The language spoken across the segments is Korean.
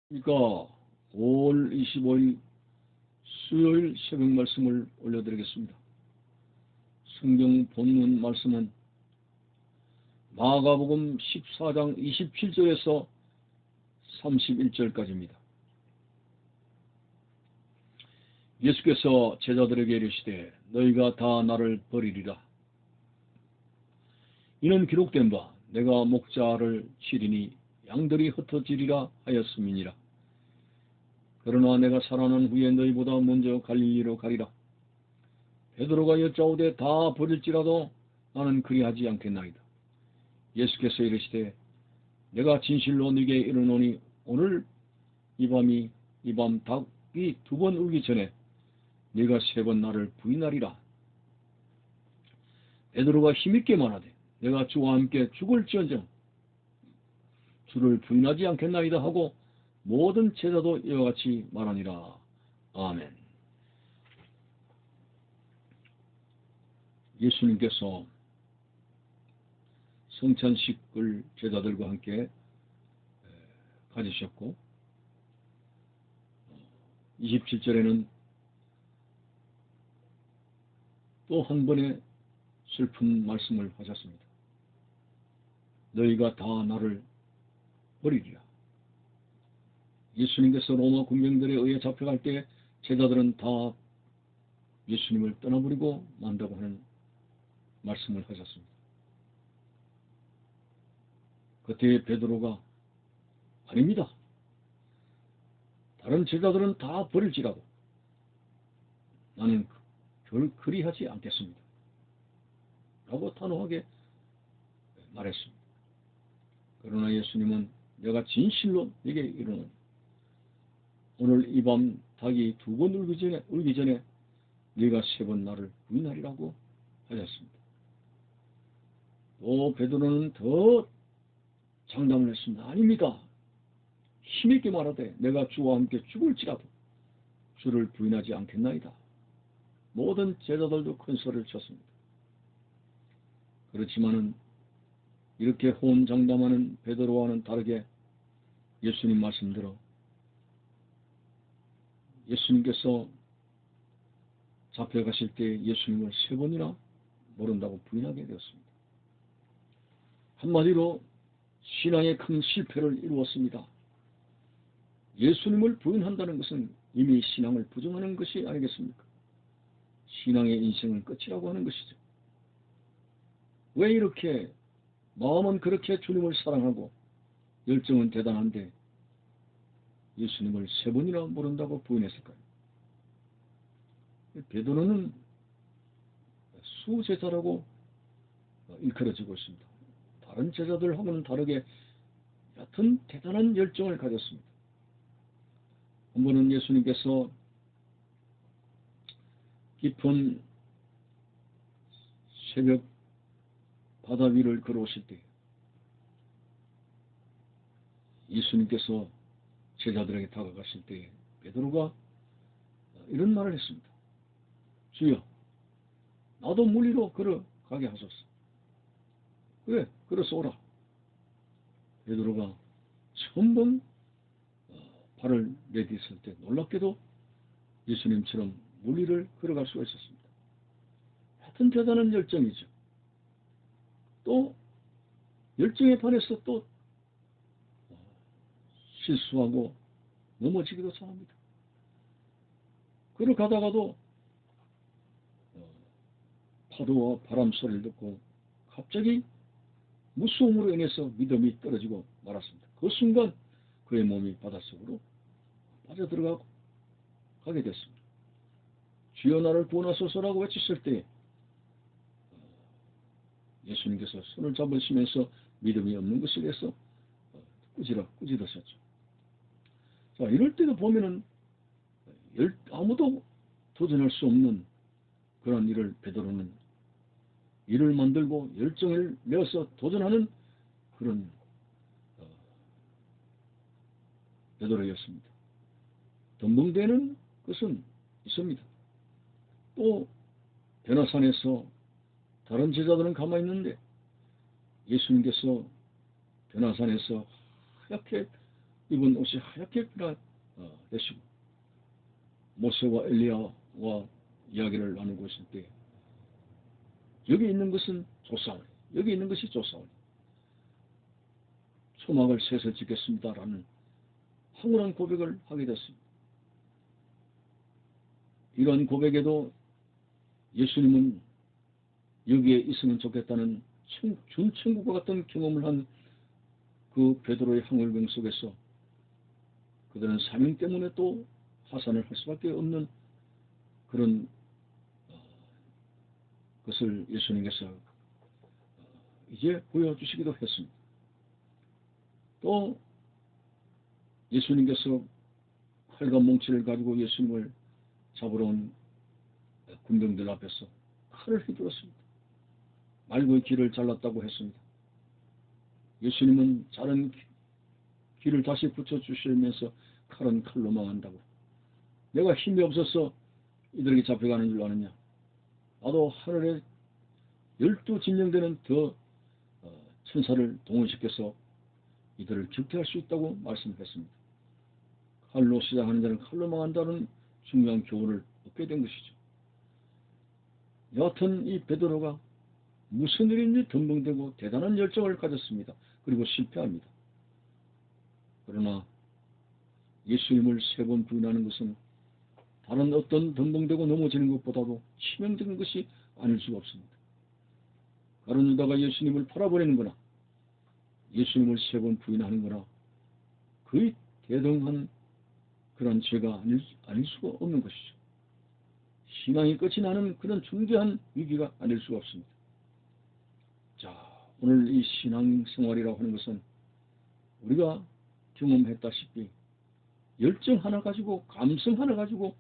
그러니까 5월 25일 수요일 새벽 말씀을 올려드리겠습니다. 성경 본문 말씀은 마가복음 14장 27절에서 31절까지입니다. 예수께서 제자들에게 이르시되 너희가 다 나를 버리리라. 이는 기록된 바 내가 목자를 치리니 양들이 흩어지리라 하였음이니라. 그러나 내가 살아난 후에 너희보다 먼저 갈릴리로 가리라. 베드로가 여짜오되 다 버릴지라도 나는 그리하지 않겠나이다. 예수께서 이르시되 내가 진실로 네게 이르노니 오늘 이 밤 닭이 2번 울기 전에 네가 3번 나를 부인하리라. 베드로가 힘있게 말하되 내가 주와 함께 죽을지언정 주를 부인하지 않겠나이다 하고 모든 제자도 이와 같이 말하니라. 아멘. 예수님께서 성찬식을 제자들과 함께 가지셨고 27절에는 또 한 번의 슬픈 말씀을 하셨습니다. 너희가 다 나를 버리리라. 예수님께서 로마 군병들에 의해 잡혀갈 때 제자들은 다 예수님을 떠나버리고 만다고 하는 말씀을 하셨습니다. 그때 베드로가 아닙니다. 다른 제자들은 다 버릴지라도 나는 그리하지 않겠습니다. 라고 단호하게 말했습니다. 그러나 예수님은 내가 진실로 네게 이르노니 오늘 이 밤 닭이 2번 울기 전에 네가 3번 나를 부인하리라고 하셨습니다. 또 베드로는 더 장담을 했습니다. 아닙니다. 힘있게 말하되 내가 주와 함께 죽을지라도 주를 부인하지 않겠나이다. 모든 제자들도 큰 소리를 쳤습니다. 그렇지만은 이렇게 호언장담하는 베드로와는 다르게 예수님 말씀대로 예수님께서 잡혀가실 때 예수님을 3번이나 모른다고 부인하게 되었습니다. 한마디로 신앙의 큰 실패를 이루었습니다. 예수님을 부인한다는 것은 이미 신앙을 부정하는 것이 아니겠습니까? 신앙의 인생은 끝이라고 하는 것이죠. 왜 이렇게 마음은 그렇게 주님을 사랑하고 열정은 대단한데 예수님을 3번이나 모른다고 부인했을까요? 베드로는 수제자라고 일컬어지고 있습니다. 다른 제자들하고는 다르게 같은 대단한 열정을 가졌습니다. 한 번은 예수님께서 깊은 새벽 바다 위를 걸어오실 때 예수님께서 제자들에게 다가가실 때 베드로가 이런 말을 했습니다. 주여, 나도 물 위로 걸어가게 하소서. 그래, 걸어서 오라. 베드로가 처음 본 발을 내딛었을 때 놀랍게도 예수님처럼 물 위를 걸어갈 수가 있었습니다. 하여튼 대단한 열정이죠. 또 열정에 반해서 또 실수하고 넘어지기도 잘합니다. 걸어가다가도 파도와 바람 소리를 듣고 갑자기 무서움으로 인해서 믿음이 떨어지고 말았습니다. 그 순간 그의 몸이 바닷속으로 빠져들어가고 가게 됐습니다. 주여 나를 구원하소서라고 외쳤을 때 예수님께서 손을 잡으시면서 믿음이 없는 것에 대해서 꾸짖으셨죠. 자, 이럴 때도 보면은 아무도 도전할 수 없는 그런 일을 베드로는 일을 만들고 열정을 내어서 도전하는 그런 베드로였습니다. 덤벙대는 것은 있습니다. 또 변화산에서 다른 제자들은 가만히 있는데 예수님께서 변화산에서 하얗게 입은 옷이 하얗게 변화되시고 모세와 엘리야와 이야기를 나누고 있을 때 여기 있는 것은 조사오니 여기 있는 것이 조사오니 초막을 셋을 짓겠습니다라는 황홀한 고백을 하게 됐습니다. 이런 고백에도 예수님은 여기에 있으면 좋겠다는 준천국과 같은 경험을 한 그 베드로의 항울병 속에서 그들은 사명 때문에 또 하산을 할 수밖에 없는 그런 것을 예수님께서 이제 보여주시기도 했습니다. 또 예수님께서 칼과 몽치를 가지고 예수님을 잡으러 온 군병들 앞에서 칼을 휘둘렀습니다. 말고의 길을 잘랐다고 했습니다. 예수님은 자른 길을 다시 붙여주시면서 칼은 칼로 망한다고. 내가 힘이 없어서 이들에게 잡혀가는 줄 아느냐. 나도 하늘에 12진령되는 더 천사를 동원시켜서 이들을 격퇴할 수 있다고 말씀했습니다. 칼로 시작하는 자는 칼로 망한다는 중요한 교훈을 얻게 된 것이죠. 여하튼 이 베드로가 무슨 일인지 덤벙대고 대단한 열정을 가졌습니다. 그리고 실패합니다. 그러나 예수님을 3번 부인하는 것은 다른 어떤 덤벙대고 넘어지는 것보다도 치명적인 것이 아닐 수가 없습니다. 가룟 유다가 예수님을 팔아버리는 거나 예수님을 3번 부인하는 거나 거의 대등한 그런 죄가 아닐 수가 없는 것이죠. 신앙이 끝이 나는 그런 중대한 위기가 아닐 수가 없습니다. 자, 오늘 이 신앙생활이라고 하는 것은 우리가 경험했다시피 열정 하나 가지고 감성 하나 가지고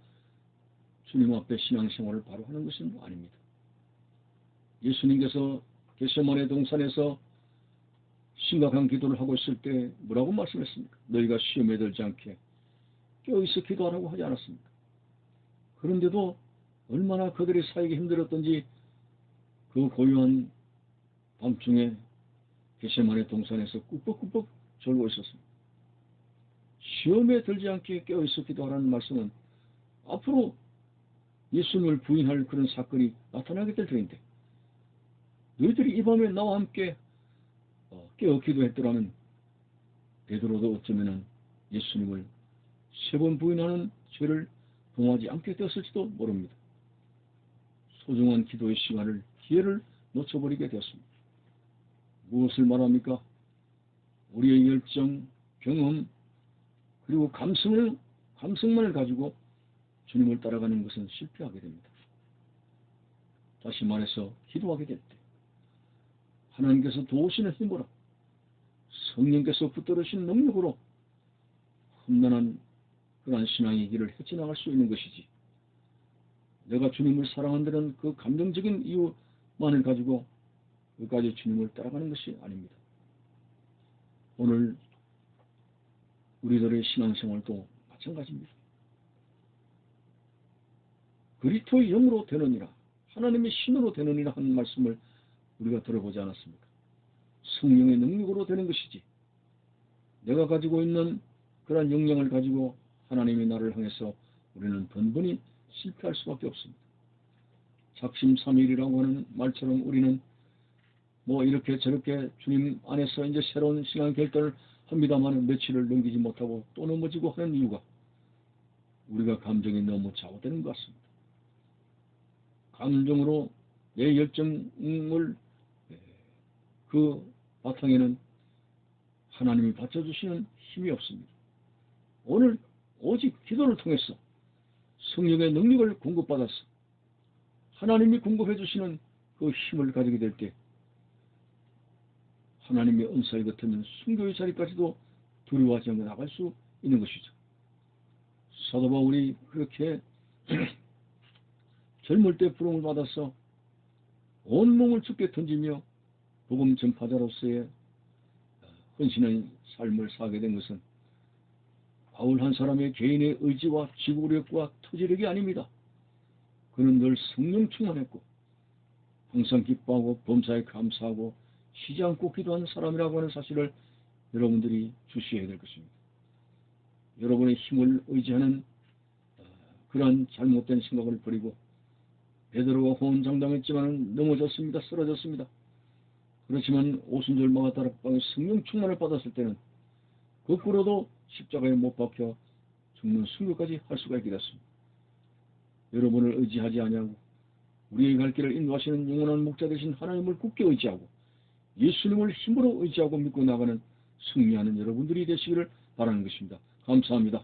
주님 앞에 신앙생활을 바로 하는 것은 아닙니다. 예수님께서 겟세마네 동산에서 심각한 기도를 하고 있을 때 뭐라고 말씀했습니까? 너희가 시험에 들지 않게 깨어있어 기도하라고 하지 않았습니까? 그런데도 얼마나 그들이 살기 힘들었던지 그 고요한 밤중에 겟세마네 동산에서 꾸벅꾸벅 졸고 있었습니다. 시험에 들지 않게 깨어있어 기도하라는 말씀은 앞으로 예수님을 부인할 그런 사건이 나타나게 될 터인데 너희들이 이 밤에 나와 함께 깨어 기도했더라면 베드로도 어쩌면 예수님을 3번 부인하는 죄를 범하지 않게 되었을지도 모릅니다. 소중한 기도의 시간을 기회를 놓쳐버리게 되었습니다. 무엇을 말합니까? 우리의 열정, 경험, 그리고 감성만을 가지고 주님을 따라가는 것은 실패하게 됩니다. 다시 말해서 기도하게 될 때 하나님께서 도우시는 힘으로 성령께서 붙들으신 능력으로 험난한 그러한 신앙의 길을 헤쳐나갈 수 있는 것이지 내가 주님을 사랑한다는 그 감정적인 이유만을 가지고 끝까지 주님을 따라가는 것이 아닙니다. 오늘 우리들의 신앙생활도 마찬가지입니다. 그리스도의 영으로 되느니라 하나님의 신으로 되느니라 하는 말씀을 우리가 들어보지 않았습니까? 성령의 능력으로 되는 것이지 내가 가지고 있는 그러한 역량을 가지고 하나님이 나를 향해서 우리는 번번이 실패할 수밖에 없습니다. 작심삼일이라고 하는 말처럼 우리는 뭐 이렇게 저렇게 주님 안에서 이제 새로운 신앙 결단을 합니다만 며칠을 넘기지 못하고 또 넘어지고 하는 이유가 우리가 감정이 너무 좌우되는 것 같습니다. 감정으로 내 열정을 그 바탕에는 하나님이 받쳐주시는 힘이 없습니다. 오늘 오직 기도를 통해서 성령의 능력을 공급받아서 하나님이 공급해 주시는 그 힘을 가지게 될 때 하나님의 은사에 같은 순교의 자리까지도 두려워하지 않고 나갈 수 있는 것이죠. 사도 바울이 그렇게 젊을 때 부름을 받아서 온몸을 죽게 던지며 복음 전파자로서의 헌신한 삶을 살게 된 것은 바울 한 사람의 개인의 의지와 지구력과 토지력이 아닙니다. 그는 늘 성령 충만했고 항상 기뻐하고 범사에 감사하고 쉬지 않고 기도하는 사람이라고 하는 사실을 여러분들이 주시해야 될 것입니다. 여러분의 힘을 의지하는 그러한 잘못된 생각을 버리고 베드로가 호언장담했지만 넘어졌습니다. 쓰러졌습니다. 그렇지만 오순절마가 다락방에 성령 충만을 받았을 때는 거꾸로도 십자가에 못 박혀 죽는 순교까지 할 수가 있게 됐습니다. 여러분을 의지하지 아니하고 우리의 갈 길을 인도하시는 영원한 목자 되신 하나님을 굳게 의지하고 예수님을 힘으로 의지하고 믿고 나가는 승리하는 여러분들이 되시기를 바라는 것입니다. 감사합니다.